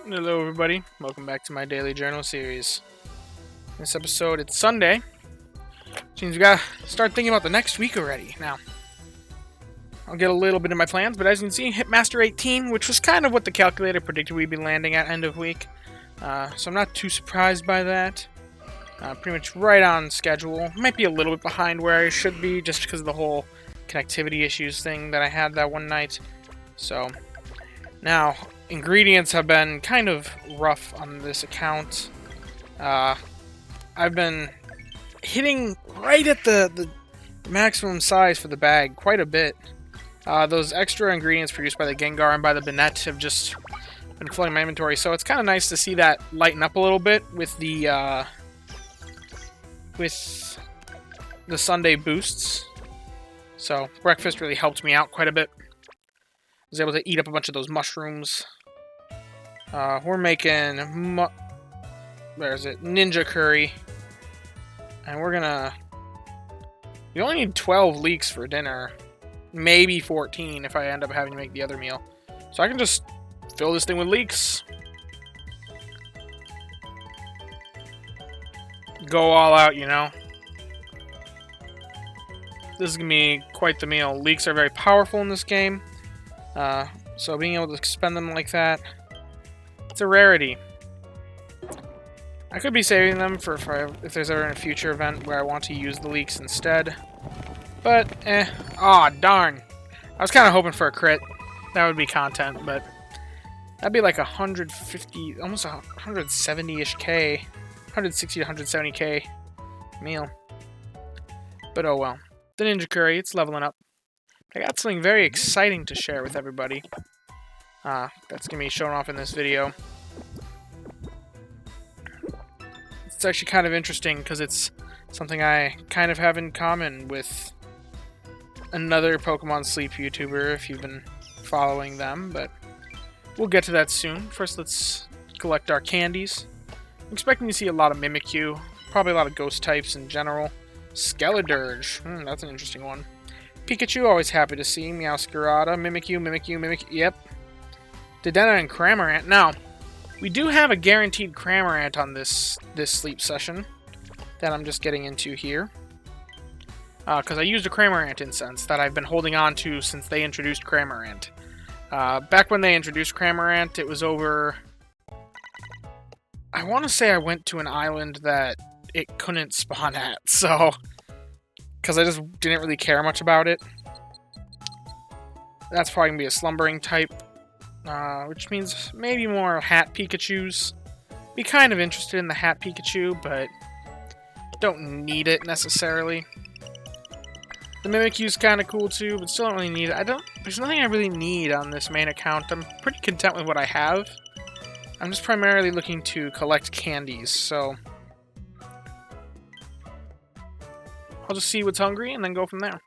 Hello everybody, welcome back to my daily journal series. In this episode, it's Sunday, which means we gotta start thinking about the next week already. Now, I'll get a little bit in my plans, but as you can see, hit Master 18, which was kind of what the calculator predicted we'd be landing at end of week. So I'm not too surprised by that. Pretty much right on schedule. Might be a little bit behind where I should be, just because of the whole connectivity issues thing that I had that one night. So, now, ingredients have been kind of rough on this account. I've been hitting right at the maximum size for the bag quite a bit. Those extra ingredients produced by the Gengar and by the Banette have just been flooding my inventory, so it's kind of nice to see that lighten up a little bit with the Sunday boosts. So breakfast really helped me out quite a bit. I was able to eat up a bunch of those mushrooms. We're making where is it? Ninja curry, and we're gonna. We only need 12 leeks for dinner, maybe 14 if I end up having to make the other meal. So I can just fill this thing with leeks. Go all out, you know. This is gonna be quite the meal. Leeks are very powerful in this game. So being able to spend them like that, it's a rarity. I could be saving them for if there's ever a future event where I want to use the leeks instead. But, aw, darn. I was kind of hoping for a crit. That would be content, but that'd be like 150, almost 170-ish K. 160 to 170K meal. But oh well. The Ninja Curry, it's leveling up. I got something very exciting to share with everybody. That's going to be shown off in this video. It's actually kind of interesting because it's something I kind of have in common with another Pokemon Sleep YouTuber, if you've been following them, but we'll get to that soon. First, let's collect our candies. I'm expecting to see a lot of Mimikyu, probably a lot of ghost types in general. Skeledirge, that's an interesting one. Pikachu, always happy to see. Meowscarada, Mimikyu, yep. Dedenne and Cramorant. Now, we do have a guaranteed Cramorant on this sleep session that I'm just getting into here. Because I used a Cramorant incense that I've been holding on to since they introduced Cramorant. Back when they introduced Cramorant, it was over... I want to say I went to an island that it couldn't spawn at, so... Because I just didn't really care much about it. That's probably going to be a slumbering type. Which means maybe more Hat Pikachus. Be kind of interested in the Hat Pikachu, but don't need it necessarily. The Mimikyu's kind of cool too, but still don't really need it. There's nothing I really need on this main account. I'm pretty content with what I have. I'm just primarily looking to collect candies, so I'll just see what's hungry and then go from there.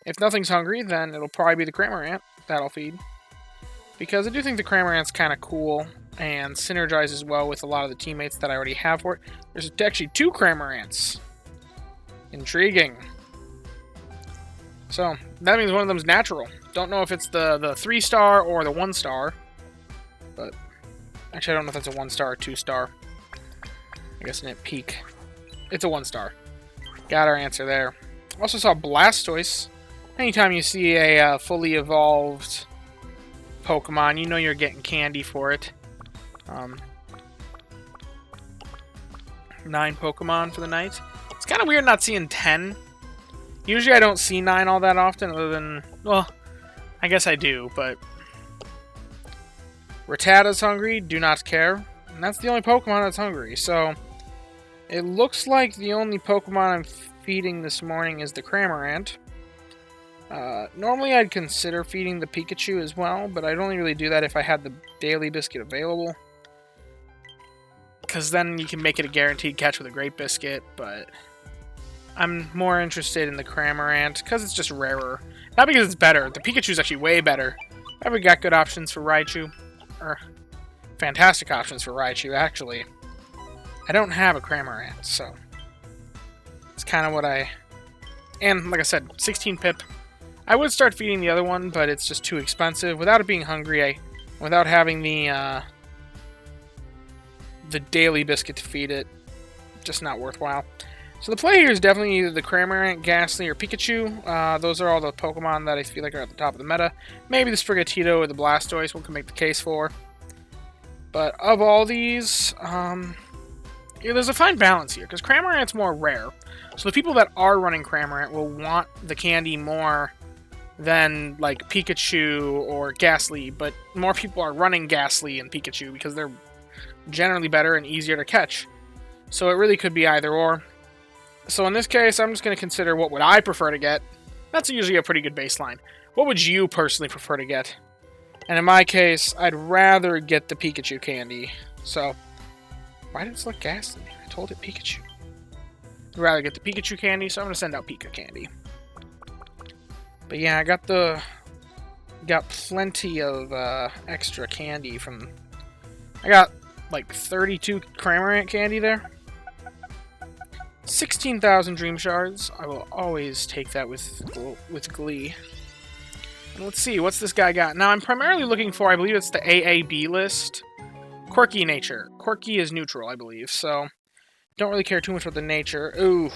If nothing's hungry, then it'll probably be the Cramorant that'll feed. Because I do think the Cramorant's kind of cool and synergizes well with a lot of the teammates that I already have for it. There's actually 2 Cramorants. Intriguing. So, that means one of them's natural. Don't know if it's the 3-star or the 1-star. But, actually I don't know if that's a 1-star or 2-star. I guess I didn't peek. It's a 1-star. Got our answer there. Also saw Blastoise. Anytime you see a fully evolved Pokemon, you know you're getting candy for it. 9 Pokemon for the night. It's kind of weird not seeing 10. Usually I don't see 9 all that often, other than, well, I guess I do, but Rattata's hungry, do not care. And that's the only Pokemon that's hungry, so it looks like the only Pokemon I'm feeding this morning is the Cramorant. Normally I'd consider feeding the Pikachu as well, but I'd only really do that if I had the daily biscuit available. Because then you can make it a guaranteed catch with a Great Biscuit, but I'm more interested in the Cramorant because it's just rarer. Not because it's better. The Pikachu's actually way better. I've got good options for Raichu. Or, fantastic options for Raichu, actually. I don't have a Cramorant, so it's kind of what I... And, like I said, 16 pip. I would start feeding the other one, but it's just too expensive. Without it being hungry, without having the the daily biscuit to feed it. Just not worthwhile. So the play here is definitely either the Cramorant, Ghastly, or Pikachu. Those are all the Pokemon that I feel like are at the top of the meta. Maybe the Sprigatito or the Blastoise one can make the case for. But of all these, there's a fine balance here, because Cramorant's more rare. So the people that are running Cramorant will want the candy more than, like, Pikachu or Ghastly, but more people are running Ghastly and Pikachu because they're generally better and easier to catch. So it really could be either or. So in this case, I'm just going to consider what would I prefer to get. That's usually a pretty good baseline. What would you personally prefer to get? And in my case, I'd rather get the Pikachu candy. So, why did it select Ghastly? I told it Pikachu. I'd rather get the Pikachu candy, so I'm going to send out Pika candy. But yeah, I got plenty of extra candy from... I got like 32 Cramorant candy there. 16,000 Dream Shards. I will always take that with glee. And let's see, what's this guy got? Now, I'm primarily looking for, I believe it's the AAB list. Quirky nature. Quirky is neutral, I believe, so don't really care too much about the nature. Ooh,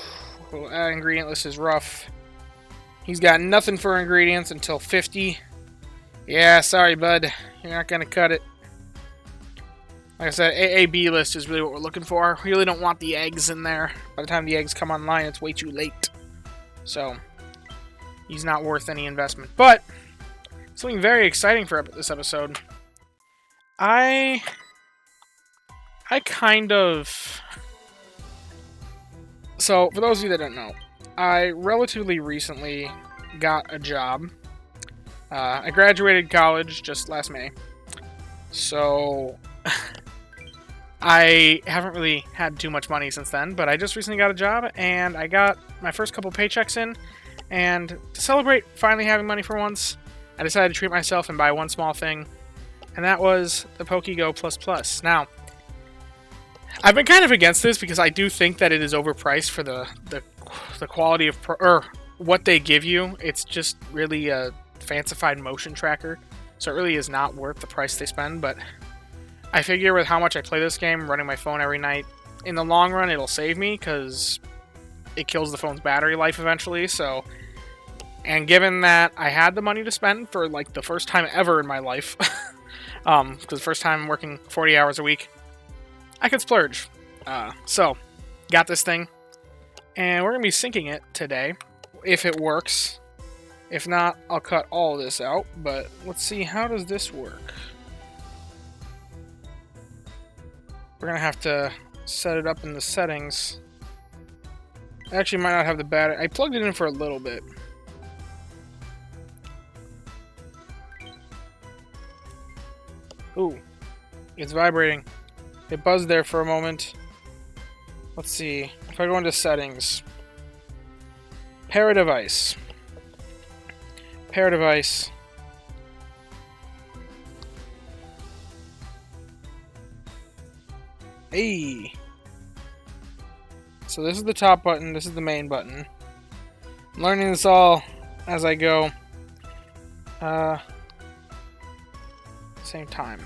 that ingredient list is rough. He's got nothing for ingredients until 50. Yeah, sorry, bud. You're not going to cut it. Like I said, AAB list is really what we're looking for. We really don't want the eggs in there. By the time the eggs come online, it's way too late. So, he's not worth any investment. But, something very exciting for this episode. I kind of... So, for those of you that don't know, I relatively recently got a job. I graduated college just last May. So, I haven't really had too much money since then, but I just recently got a job, and I got my first couple paychecks in, and to celebrate finally having money for once, I decided to treat myself and buy one small thing, and that was the Pokego Plus Plus. Now, I've been kind of against this because I do think that it is overpriced for the quality of what they give you. It's just really a fancified motion tracker, so it really is not worth the price they spend. But I figure with how much I play this game, running my phone every night, in the long run it'll save me because it kills the phone's battery life eventually. So, and given that I had the money to spend for like the first time ever in my life, because the first time I'm working 40 hours a week, I could splurge. So, got this thing. And we're going to be syncing it today, if it works. If not, I'll cut all of this out. But let's see, how does this work? We're going to have to set it up in the settings. I actually might not have the battery. I plugged it in for a little bit. Ooh, it's vibrating. It buzzed there for a moment. Let's see. If I go into settings. Pair a device. Pair device. Hey. So this is the top button. This is the main button. I'm learning this all as I go. Same time.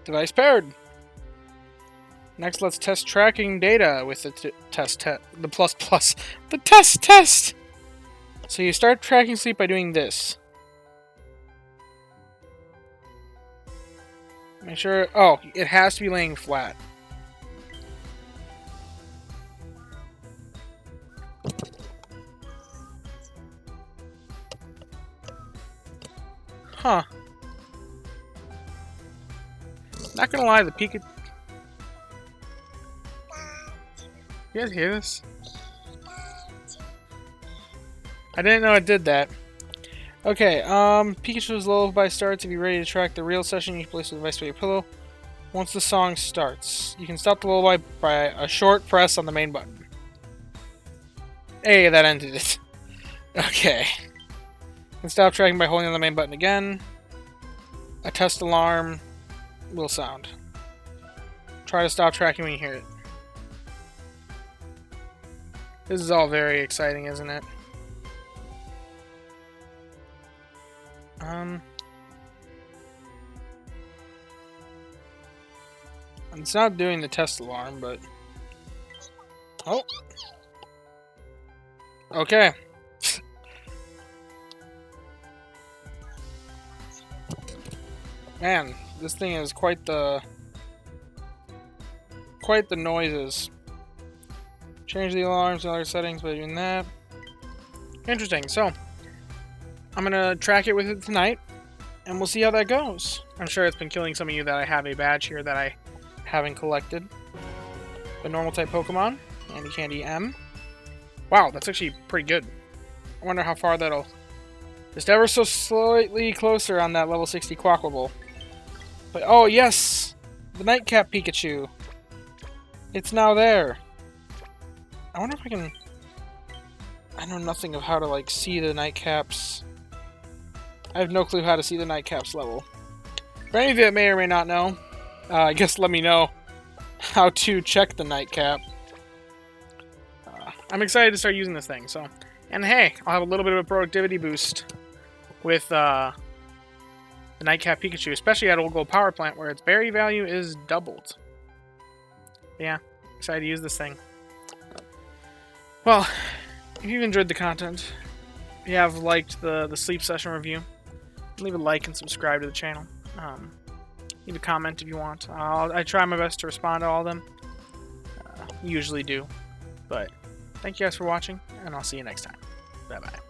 Device paired. Next, let's test tracking data with the the test. So you start tracking sleep by doing this. Make sure. Oh, it has to be laying flat. Huh. Not gonna lie, the Pikachu... You guys hear this? I didn't know it did that. Okay, Pikachu's lullaby starts. If you're ready to track the real session, you can place the device by your pillow. Once the song starts, you can stop the lullaby by a short press on the main button. Hey, that ended it. Okay. You can stop tracking by holding on the main button again. A test alarm will sound. Try to stop tracking when you hear it. This is all very exciting, isn't it? It's not doing the test alarm, but... Oh! Okay. Man, this thing is quite the noises. Change the alarms and other settings by doing that. Interesting. So, I'm gonna track it with it tonight, and we'll see how that goes. I'm sure it's been killing some of you that I have a badge here that I haven't collected. The normal type Pokemon, Andy Candy M. Wow, that's actually pretty good. I wonder how far that'll... Just ever so slightly closer on that level 60 Quaquable. But, oh yes! The Nightcap Pikachu. It's now there. I wonder if I can... I know nothing of how to, like, see the Nightcaps. I have no clue how to see the Nightcaps level. For any of you that may or may not know, I guess let me know how to check the Nightcap. I'm excited to start using this thing, so... And hey, I'll have a little bit of a productivity boost with the Nightcap Pikachu, especially at Old Gold Power Plant, where its berry value is doubled. Yeah, excited to use this thing. Well, if you've enjoyed the content, if you have liked the sleep session review, leave a like and subscribe to the channel. Leave a comment if you want. I try my best to respond to all of them. Usually do. But thank you guys for watching, and I'll see you next time. Bye-bye.